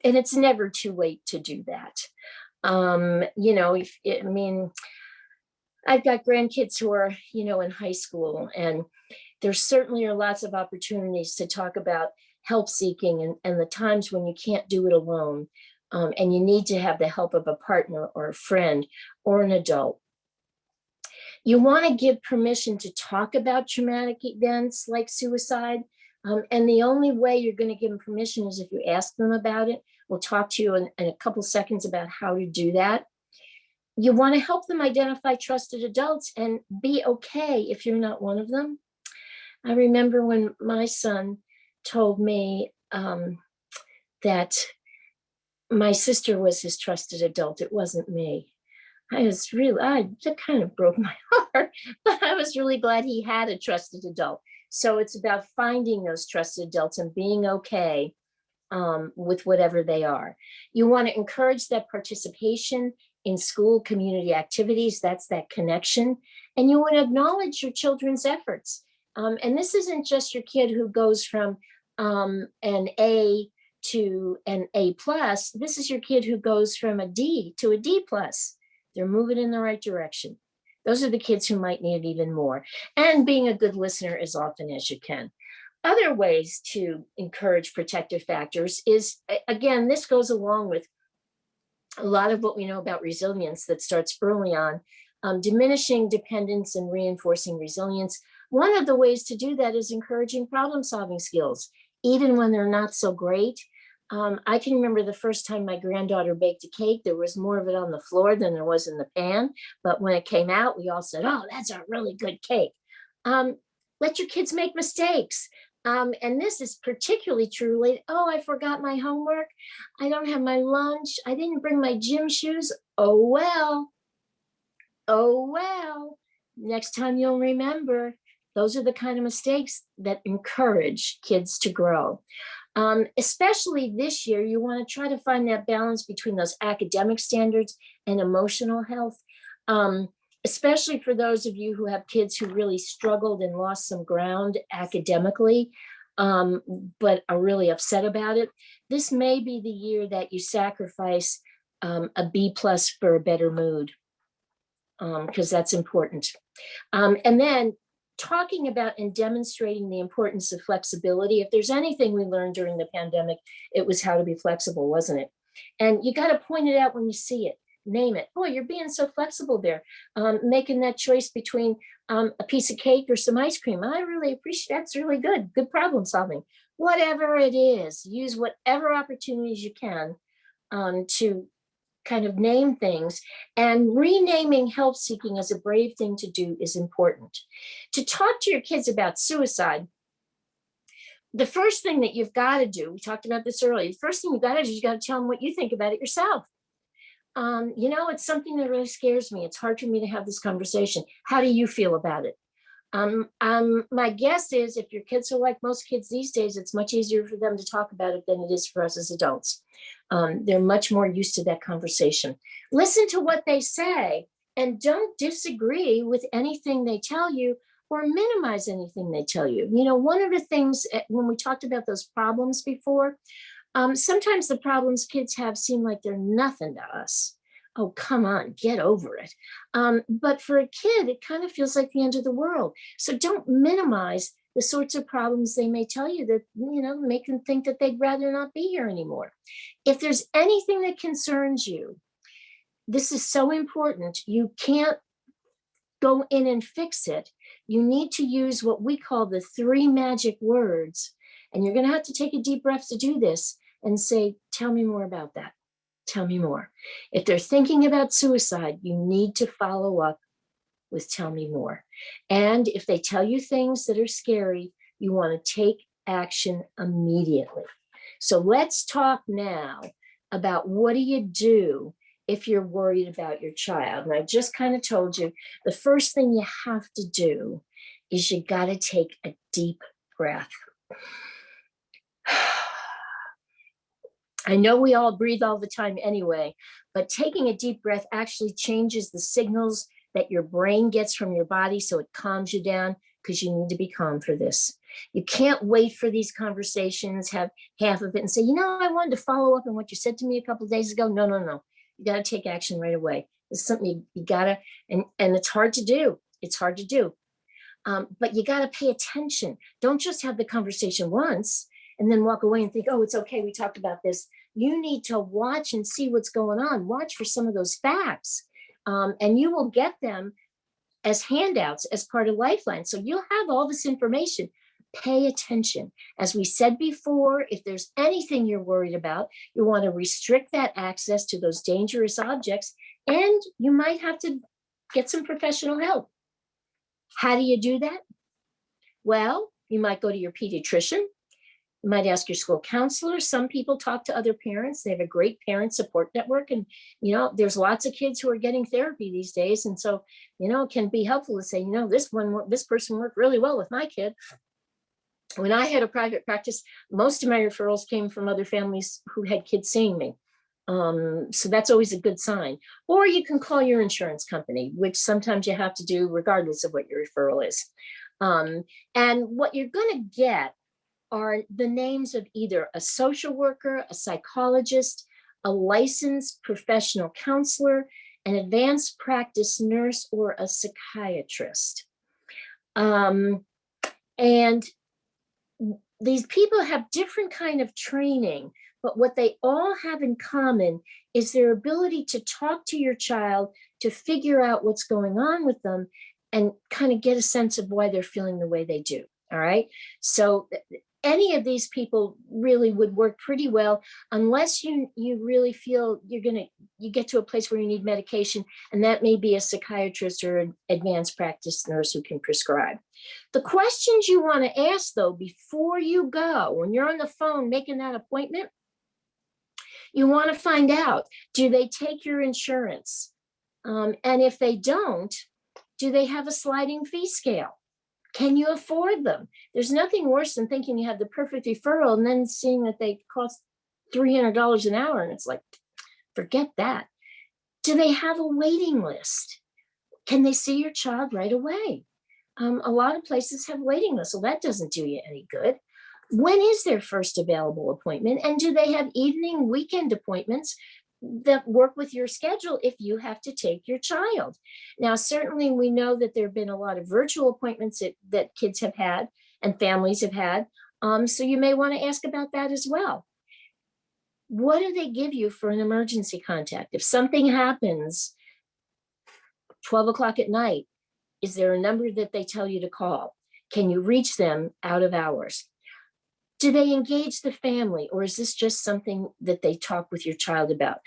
And it's never too late to do that. I've got grandkids who are, in high school, and there certainly are lots of opportunities to talk about help seeking and the times when you can't do it alone, and you need to have the help of a partner or a friend or an adult. You want to give permission to talk about traumatic events like suicide, and the only way you're going to give them permission is if you ask them about it. We'll talk to you in a couple seconds about how to do that. You want to help them identify trusted adults and be okay if you're not one of them. I remember when my son told me that my sister was his trusted adult. It wasn't me. That kind of broke my heart, but I was really glad he had a trusted adult. So it's about finding those trusted adults and being okay with whatever they are. You want to encourage that participation in school community activities. That's that connection. And you want to acknowledge your children's efforts. And this isn't just your kid who goes from an A to an A plus. This is your kid who goes from a D to a D plus. They're moving in the right direction. Those are the kids who might need it even more. And being a good listener as often as you can. Other ways to encourage protective factors is, again, this goes along with a lot of what we know about resilience that starts early on, diminishing dependence and reinforcing resilience. One of the ways to do that is encouraging problem-solving skills, even when they're not so great. I can remember the first time my granddaughter baked a cake, there was more of it on the floor than there was in the pan. But when it came out, we all said, oh, that's a really good cake. Let your kids make mistakes. And this is particularly true. Oh, I forgot my homework. I don't have my lunch. I didn't bring my gym shoes. Oh, well. Oh, well. Next time you'll remember. Those are the kind of mistakes that encourage kids to grow. Especially this year, you want to try to find that balance between those academic standards and emotional health. Especially for those of you who have kids who really struggled and lost some ground academically, but are really upset about it. This may be the year that you sacrifice a B plus for a better mood, because that's important. And then talking about and demonstrating the importance of flexibility. If there's anything we learned during the pandemic, it was how to be flexible, wasn't it? And you got to point it out when you see it. Name it. Boy, you're being so flexible there. Making that choice between a piece of cake or some ice cream. I really appreciate that's really good. Good problem solving. Whatever it is, use whatever opportunities you can to kind of name things. And renaming help seeking as a brave thing to do is important. To talk to your kids about suicide, the first thing that you've got to do, we talked about this earlier, the first thing you've got to do is you got to tell them what you think about it yourself. It's something that really scares me. It's hard for me to have this conversation. How do you feel about it? My guess is if your kids are like most kids these days, it's much easier for them to talk about it than it is for us as adults. They're much more used to that conversation. Listen to what they say and don't disagree with anything they tell you or minimize anything they tell you. One of the things when we talked about those problems before, sometimes the problems kids have seem like they're nothing to us. Oh, come on, get over it. But for a kid, it kind of feels like the end of the world. So don't minimize the sorts of problems they may tell you that, make them think that they'd rather not be here anymore. If there's anything that concerns you, this is so important. You can't go in and fix it. You need to use what we call the 3 magic words. And you're going to have to take a deep breath to do this and say, tell me more about that. Tell me more. If they're thinking about suicide, you need to follow up with tell me more. And if they tell you things that are scary, you want to take action immediately. So let's talk now about what do you do if you're worried about your child. And I just kind of told you, the first thing you have to do is you got to take a deep breath. I know we all breathe all the time anyway, but taking a deep breath actually changes the signals that your brain gets from your body, so it calms you down because you need to be calm for this. You can't wait for these conversations, have half of it and say, I wanted to follow up on what you said to me a couple of days ago. No. You got to take action right away. It's something you got to, and it's hard to do. It's hard to do. But you got to pay attention. Don't just have the conversation once and then walk away and think, oh, it's okay, we talked about this. You need to watch and see what's going on. Watch for some of those facts. And you will get them as handouts as part of Lifeline. So you'll have all this information. Pay attention. As we said before, if there's anything you're worried about, you want to restrict that access to those dangerous objects, and you might have to get some professional help. How do you do that? Well, you might go to your pediatrician. You might ask your school counselor. Some people talk to other parents. They have a great parent support network. And, there's lots of kids who are getting therapy these days. And so, it can be helpful to say, this person worked really well with my kid. When I had a private practice, most of my referrals came from other families who had kids seeing me. So that's always a good sign. Or you can call your insurance company, which sometimes you have to do regardless of what your referral is. And what you're going to get are the names of either a social worker, a psychologist, a licensed professional counselor, an advanced practice nurse, or a psychiatrist. And these people have different kind of training, but what they all have in common is their ability to talk to your child, to figure out what's going on with them, and kind of get a sense of why they're feeling the way they do. All right. So any of these people really would work pretty well, unless you really feel you get to a place where you need medication, and that may be a psychiatrist or an advanced practice nurse who can prescribe. The questions you want to ask, though, before you go, when you're on the phone making that appointment, you want to find out, do they take your insurance? And if they don't, do they have a sliding fee scale? Can you afford them? There's nothing worse than thinking you have the perfect referral and then seeing that they cost $300 an hour. And it's like, forget that. Do they have a waiting list? Can they see your child right away? A lot of places have waiting lists, so that doesn't do you any good. When is their first available appointment? And do they have evening, weekend appointments that work with your schedule if you have to take your child? Now, certainly we know that there have been a lot of virtual appointments that kids have had and families have had. So you may want to ask about that as well. What do they give you for an emergency contact? If something happens 12 o'clock at night, is there a number that they tell you to call? Can you reach them out of hours? Do they engage the family, or is this just something that they talk with your child about?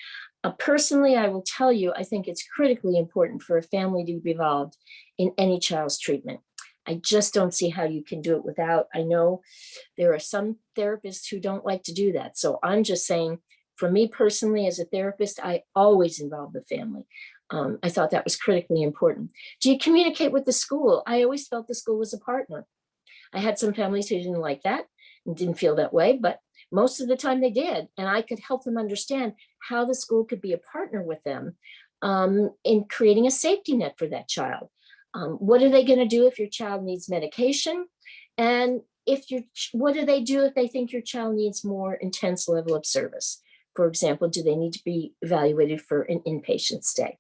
Personally, I will tell you, I think it's critically important for a family to be involved in any child's treatment. I just don't see how you can do it without. I know there are some therapists who don't like to do that. So I'm just saying, for me personally, as a therapist, I always involve the family. I thought that was critically important. Do you communicate with the school? I always felt the school was a partner. I had some families who didn't like that and didn't feel that way, but most of the time they did. And I could help them understand how the school could be a partner with them in creating a safety net for that child. What are they going to do if your child needs medication? And what do they do if they think your child needs more intense level of service? For example, do they need to be evaluated for an inpatient stay?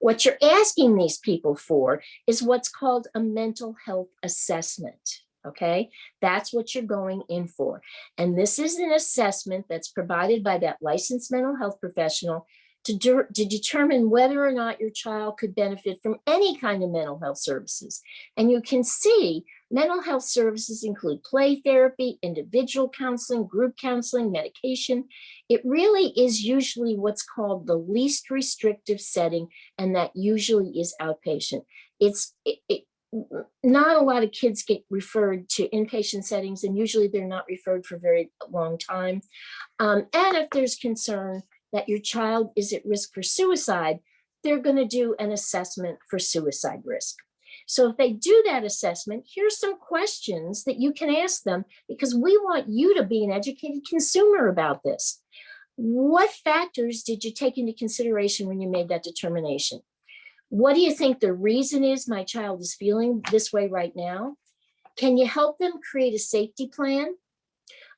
What you're asking these people for is what's called a mental health assessment. Okay, that's what you're going in for. And this is an assessment that's provided by that licensed mental health professional to determine whether or not your child could benefit from any kind of mental health services. And you can see mental health services include play therapy, individual counseling, group counseling, medication. It really is usually what's called the least restrictive setting, and that usually is outpatient. Not a lot of kids get referred to inpatient settings, and usually they're not referred for a very long time. And if there's concern that your child is at risk for suicide, they're going to do an assessment for suicide risk. So if they do that assessment, here's some questions that you can ask them, because we want you to be an educated consumer about this. What factors did you take into consideration when you made that determination? What do you think the reason is my child is feeling this way right now? Can you help them create a safety plan?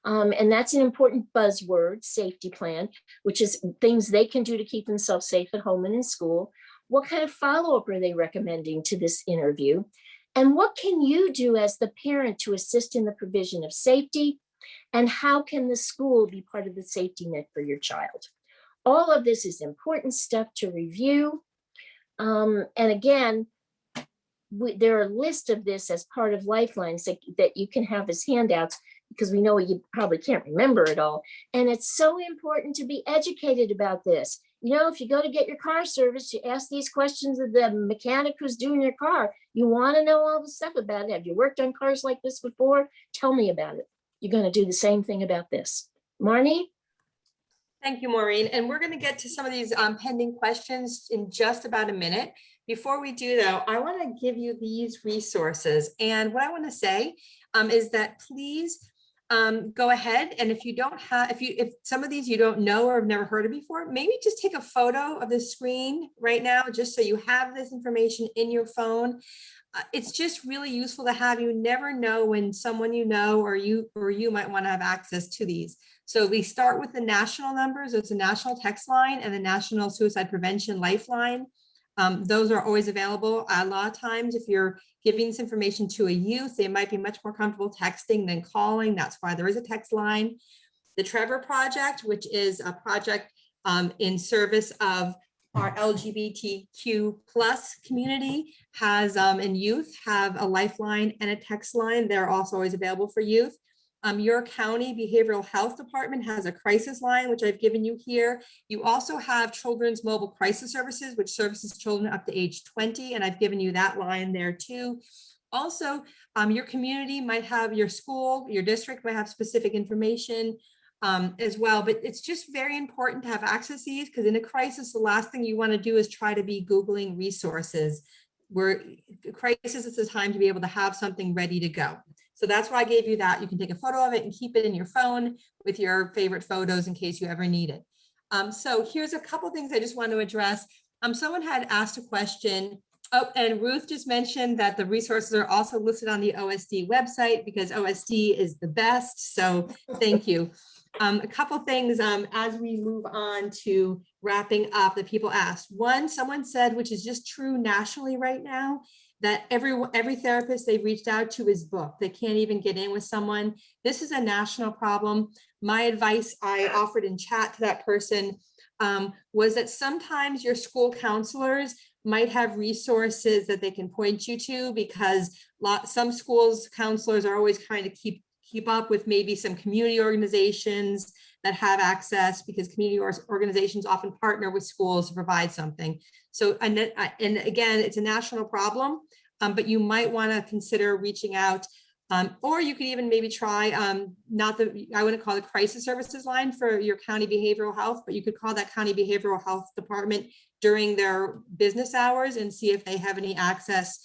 And that's an important buzzword, safety plan, which is things they can do to keep themselves safe at home and in school. What kind of follow-up are they recommending to this interview? And what can you do as the parent to assist in the provision of safety? And how can the school be part of the safety net for your child? All of this is important stuff to review. And again, there are a list of this as part of Lifelines that you can have as handouts, because we know you probably can't remember it all. And it's so important to be educated about this. You know, if you go to get your car serviced, you ask these questions of the mechanic who's doing your car. You want to know all the stuff about it. Have you worked on cars like this before? Tell me about it. you're going to do the same thing about this. Marney? Thank you, Maureen. And we're going to get to some of these pending questions in just about a minute. Before we do, though, I want to give you these resources. And what I want to say is that please go ahead. And if you don't have, if some of these you don't know or have never heard of before, maybe just take a photo of the screen right now, just so you have this information in your phone. It's just really useful to have. You never know when someone you know or you might want to have access to these. So we start with the national numbers. It's a national text line and the National Suicide Prevention Lifeline. Those are always available. A lot of times, if you're giving this information to a youth, they might be much more comfortable texting than calling. That's why there is a text line. The Trevor Project, which is a project in service of our LGBTQ plus community, has and youth have a lifeline and a text line. They're also always available for youth. Your county behavioral health department has a crisis line, which I've given you here. You also have Children's Mobile Crisis Services, which services children up to age 20, and I've given you that line there too. Also, your community might have, your school, your district might have specific information as well, but it's just very important to have access to these, because in a crisis, the last thing you want to do is try to be Googling resources. Where crisis is the time to be able to have something ready to go. So that's why I gave you that. You can take a photo of it and keep it in your phone with your favorite photos in case you ever need it. So here's a couple things I just want to address. Someone had asked a question. Oh, and Ruth just mentioned that the resources are also listed on the OSD website, because OSD is the best. So thank you. A couple things as we move on to wrapping up that people asked. One, someone said, which is just true nationally right now, that every therapist they've reached out to is booked. They can't even get in with someone. This is a national problem. My advice I offered in chat to that person was that sometimes your school counselors might have resources that they can point you to, because some schools counselors are always trying to keep up with maybe some community organizations that have access, because community organizations often partner with schools to provide something. So, and again, it's a national problem, but you might want to consider reaching out, or you could even maybe try, I wouldn't call it crisis services line for your county behavioral health, but you could call that county behavioral health department during their business hours and see if they have any access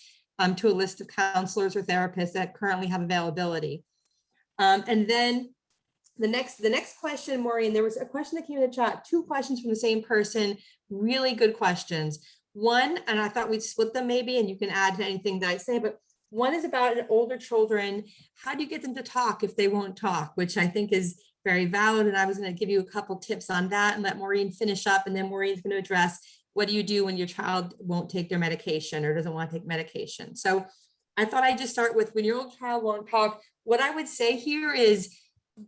to a list of counselors or therapists that currently have availability. And then the next question, Maureen, there was a question that came in the chat, 2 questions from the same person, really good questions. One, and I thought we'd split them maybe, and you can add to anything that I say, but one is about older children. How do you get them to talk if they won't talk, which I think is very valid. And I was going to give you a couple tips on that and let Maureen finish up. And then Maureen's going to address, what do you do when your child won't take their medication or doesn't want to take medication? So I thought I'd just start with, when your old child won't talk, what I would say here is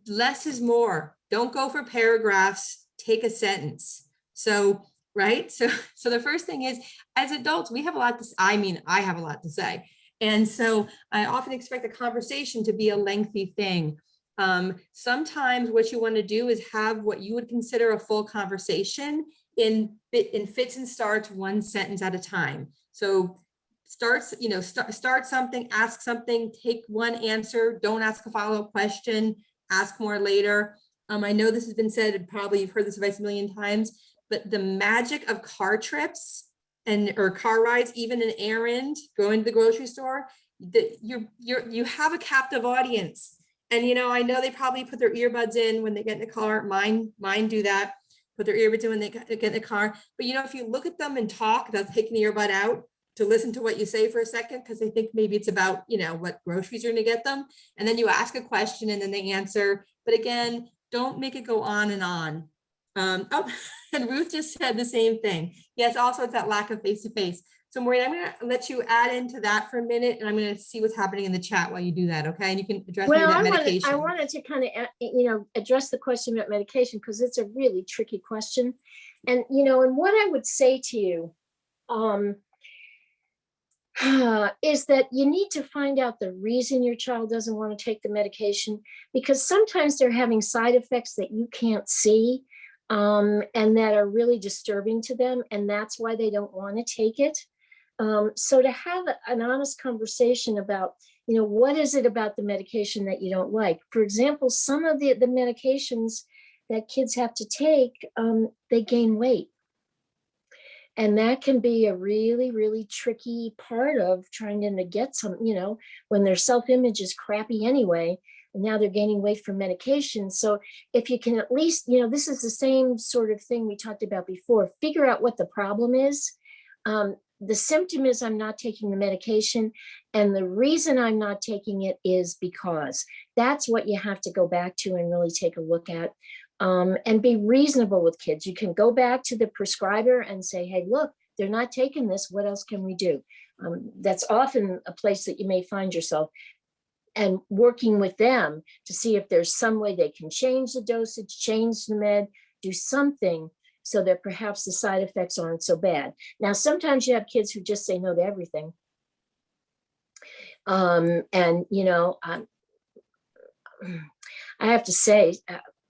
less is more. Don't go for paragraphs, take a sentence. So, right. So the first thing is, as adults, we have a lot to, I have a lot to say. And so I often expect a conversation to be a lengthy thing. Sometimes what you want to do is have what you would consider a full conversation in fits and starts, 1 sentence at a time. So start something, ask something, take one answer, don't ask a follow-up question, ask more later. I know this has been said, probably you've heard this advice a million times, but the magic of car trips or car rides, even an errand, going to the grocery store, you have a captive audience. And I know they probably put their earbuds in when they get in the car. Mine do that, put their earbuds in when they get in the car. But if you look at them and talk, that's taking the earbud out to listen to what you say for a second, because they think maybe it's about, what groceries you're going to get them. And then you ask a question and then they answer. But again, don't make it go on and on. And Ruth just said the same thing. Yes, also it's that lack of face-to-face. So Maureen, I'm going to let you add into that for a minute, and I'm going to see what's happening in the chat while you do that, okay? And you can address that medication. I wanted to kind of, address the question about medication, because it's a really tricky question. And, and what I would say to you is that you need to find out the reason your child doesn't want to take the medication, because sometimes they're having side effects that you can't see. And that are really disturbing to them, and that's why they don't want to take it. So to have an honest conversation about, what is it about the medication that you don't like? For example, some of the medications that kids have to take, they gain weight. And that can be a really, really tricky part of trying to get some, when their self-image is crappy anyway, and now they're gaining weight from medication. So if you can at least, this is the same sort of thing we talked about before, figure out what the problem is. The symptom is I'm not taking the medication, and the reason I'm not taking it is because. That's what you have to go back to and really take a look at, and be reasonable with kids. You can go back to the prescriber and say, hey, look, they're not taking this. What else can we do? That's often a place that you may find yourself, and working with them to see if there's some way they can change the dosage, change the med, do something so that perhaps the side effects aren't so bad. Now, sometimes you have kids who just say no to everything. I have to say,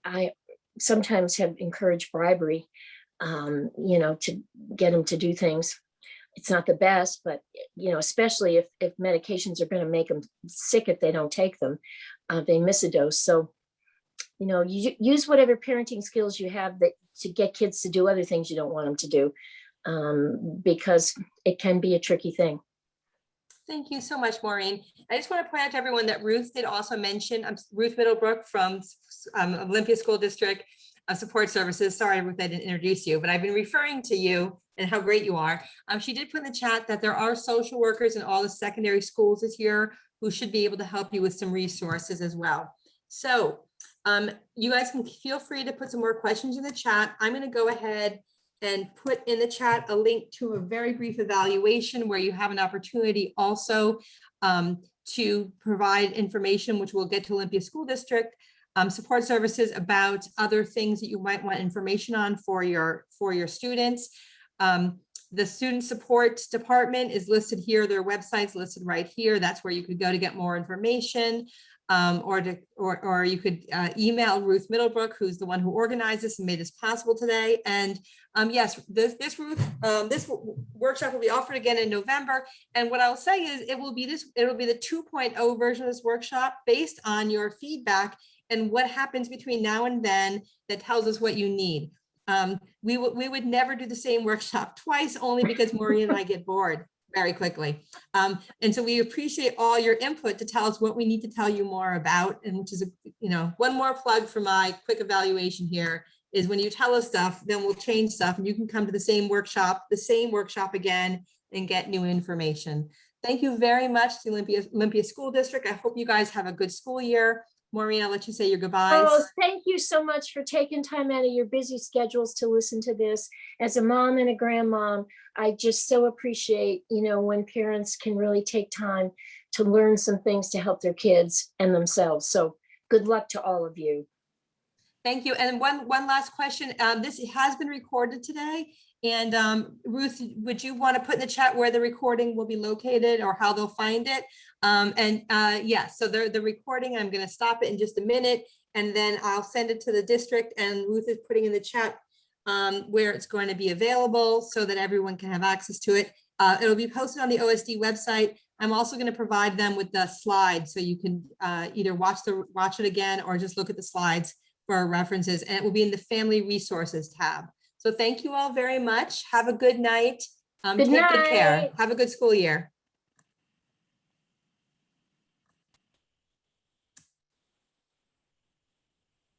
I sometimes have encouraged bribery, to get them to do things. It's not the best, but, especially if medications are going to make them sick if they don't take them, they miss a dose. So, you use whatever parenting skills you have to get kids to do other things you don't want them to do, because it can be a tricky thing. Thank you so much, Maureen. I just want to point out to everyone that Ruth did also mention, Ruth Middlebrook from Olympia School District Support Services. Sorry, Ruth, I didn't introduce you, but I've been referring to you and how great you are. She did put in the chat that there are social workers in all the secondary schools this year who should be able to help you with some resources as well. So you guys can feel free to put some more questions in the chat. I'm going to go ahead and put in the chat a link to a very brief evaluation where you have an opportunity also to provide information, which we'll get to Olympia School District support services about other things that you might want information on for your students. The student support department is listed here. Their website's listed right here. That's where you could go to get more information. Or you could email Ruth Middlebrook, who's the one who organized this and made this possible today. And yes, this workshop will be offered again in November. And what I'll say is it'll be the 2.0 version of this workshop based on your feedback and what happens between now and then that tells us what you need. We would never do the same workshop twice, only because Maureen and I get bored very quickly. And so we appreciate all your input to tell us what we need to tell you more about. And which is, one more plug for my quick evaluation here is when you tell us stuff, then we'll change stuff and you can come to the same workshop again and get new information. Thank you very much to Olympia School District. I hope you guys have a good school year. Maureen, I'll let you say your goodbyes. Oh, thank you so much for taking time out of your busy schedules to listen to this. As a mom and a grandmom, I just so appreciate, when parents can really take time to learn some things to help their kids and themselves. So good luck to all of you. Thank you. And one last question. This has been recorded today. And Ruth, would you want to put in the chat where the recording will be located or how they'll find it? Yes, so the recording, I'm going to stop it in just a minute, and then I'll send it to the district, and Ruth is putting in the chat where it's going to be available so that everyone can have access to it. It'll be posted on the OSD website. I'm also going to provide them with the slides so you can either watch it again or just look at the slides for references, and it will be in the Family Resources tab. So thank you all very much. Have a good night. Take good care. Have a good school year.